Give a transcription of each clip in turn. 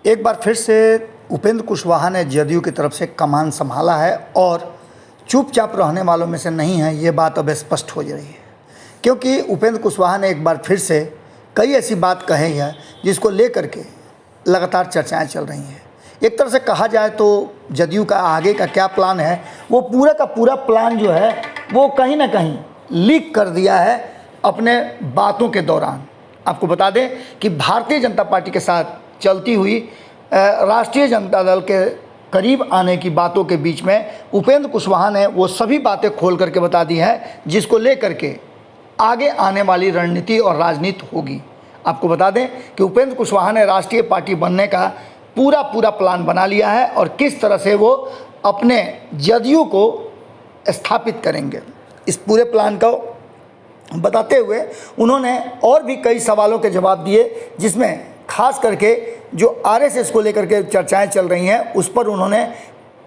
एक बार फिर से उपेंद्र कुशवाहा ने जदयू की तरफ से कमान संभाला है और चुपचाप रहने वालों में से नहीं है, ये बात अब स्पष्ट हो जा रही है। क्योंकि उपेंद्र कुशवाहा ने एक बार फिर से कई ऐसी बात कही है जिसको लेकर के लगातार चर्चाएं चल रही हैं। एक तरह से कहा जाए तो जदयू का आगे का क्या प्लान है, वो पूरा का पूरा प्लान जो है वो कहीं ना कहीं लीक कर दिया है अपने बातों के दौरान। आपको बता दें कि भारतीय जनता पार्टी के साथ चलती हुई राष्ट्रीय जनता दल के करीब आने की बातों के बीच में उपेंद्र कुशवाहा ने वो सभी बातें खोल करके बता दी हैं जिसको लेकर के आगे आने वाली रणनीति और राजनीति होगी। आपको बता दें कि उपेंद्र कुशवाहा ने राष्ट्रीय पार्टी बनने का पूरा प्लान बना लिया है और किस तरह से वो अपने जदयू को स्थापित करेंगे। इस पूरे प्लान को बताते हुए उन्होंने और भी कई सवालों के जवाब दिए, जिसमें खास करके जो आरएसएस को लेकर के चर्चाएं चल रही हैं उस पर उन्होंने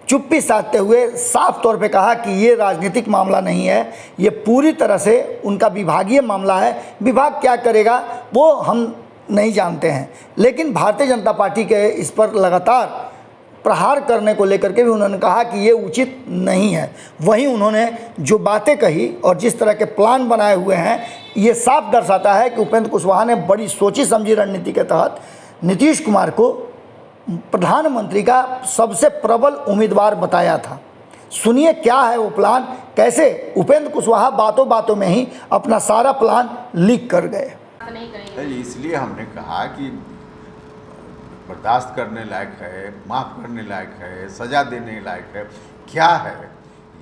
चुप्पी साधते हुए साफ तौर पे कहा कि ये राजनीतिक मामला नहीं है, ये पूरी तरह से उनका विभागीय मामला है। विभाग क्या करेगा वो हम नहीं जानते हैं, लेकिन भारतीय जनता पार्टी के इस पर लगातार प्रहार करने को लेकर के भी उन्होंने कहा कि ये उचित नहीं है। वहीं उन्होंने जो बातें कही और जिस तरह के प्लान बनाए हुए हैं, ये साफ दर्शाता है कि उपेंद्र कुशवाहा ने बड़ी सोची समझी रणनीति के तहत नीतीश कुमार को प्रधानमंत्री का सबसे प्रबल उम्मीदवार बताया था। सुनिए क्या है वो प्लान, कैसे उपेंद्र कुशवाहा बातों बातों में ही अपना सारा प्लान लीक कर गए। इसलिए हमने कहा कि बर्दाश्त करने लायक है, माफ़ करने लायक है, सज़ा देने लायक है, क्या है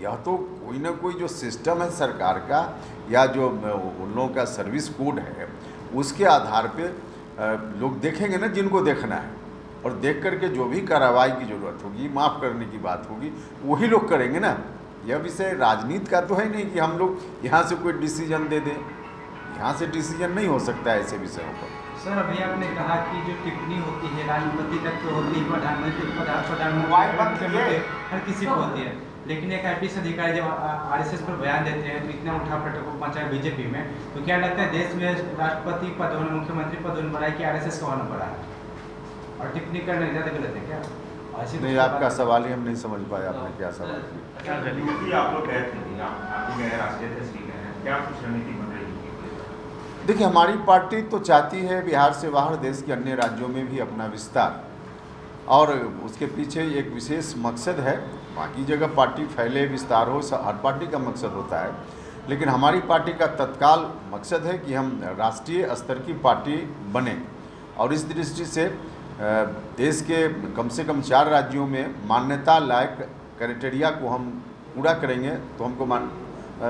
यह तो कोई ना कोई जो सिस्टम है सरकार का या जो उन लोगों का सर्विस कोड है उसके आधार पे लोग देखेंगे ना जिनको देखना है, और देख करके जो भी कार्रवाई की ज़रूरत होगी, माफ़ करने की बात होगी, वही लोग करेंगे ना। यह विषय राजनीति का तो है नहीं कि हम लोग यहाँ से कोई डिसीजन दे दें, यहाँ से डिसीजन नहीं हो सकता है ऐसे विषयों पर। सर, अभी आपने कहा कि जो टिप्पणी होती है राष्ट्रपति तक तो होती है, प्रधानमंत्री हर किसी को होती है, लेकिन एक आईपीएस अधिकारी जब आरएसएस पर बयान देते हैं तो इतना उठा पटक पहुंचा है बीजेपी में, तो क्या लगता है देश में राष्ट्रपति पद होने, मुख्यमंत्री पद होने बढ़ा है कि आरएसएस का होना पड़ा है? और टिप्पणी करना ज़्यादा गलत है क्या? नहीं, आपका सवाल ही हम नहीं समझ पाए, आपने क्या सवाल किया। आप लोग गए थे, आप गए राष्ट्रीय अध्यक्ष गए, क्या कुछ रणनीति बन रही है? देखिए, हमारी पार्टी तो चाहती है बिहार से बाहर देश के अन्य राज्यों में भी अपना विस्तार, और उसके पीछे एक विशेष मकसद है। बाकी जगह पार्टी फैले विस्तार हो, हर पार्टी का मकसद होता है, लेकिन हमारी पार्टी का तत्काल मकसद है कि हम राष्ट्रीय स्तर की पार्टी बने, और इस दृष्टि से देश के कम से कम 4 राज्यों में मान्यता लायक क्राइटेरिया को हम पूरा करेंगे तो हमको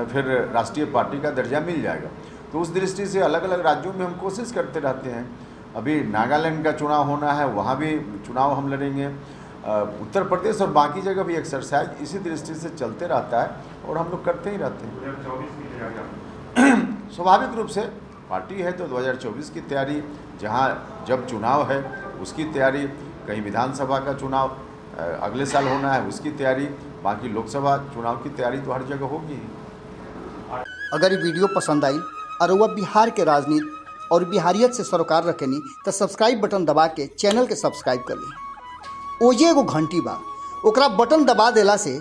फिर राष्ट्रीय पार्टी का दर्जा मिल जाएगा। तो उस दृष्टि से अलग अलग राज्यों में हम कोशिश करते रहते हैं। अभी नागालैंड का चुनाव होना है, वहाँ भी चुनाव हम लड़ेंगे, उत्तर प्रदेश और बाकी जगह भी एक्सरसाइज इसी दृष्टि से चलते रहता है और हम लोग करते ही रहते हैं। स्वाभाविक रूप से पार्टी है तो 2024 की तैयारी, जहाँ जब चुनाव है उसकी तैयारी, कहीं विधानसभा का चुनाव अगले साल होना है उसकी तैयारी, बाकी लोकसभा चुनाव की तैयारी तो हर जगह होगी। अगर ये वीडियो पसंद आई और वह बिहार के राजनीति और बिहारियत से सरोकार रखेनी तो सब्सक्राइब बटन दबा के चैनल के सब्सक्राइब कर ली। ओजे एगो घंटी बा, ओकरा बटन दबा देला से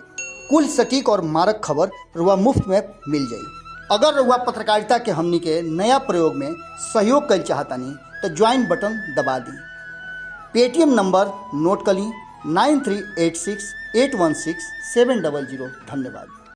कुल सटीक और मारक खबर रुआ मुफ्त में मिल जाई। अगर रुआ पत्रकारिता के हमनी के नया प्रयोग में सहयोग कर चाहतानी तो ज्वाइन बटन दबा दी। पेटीएम नंबर नोट कर ली 9386816700। धन्यवाद।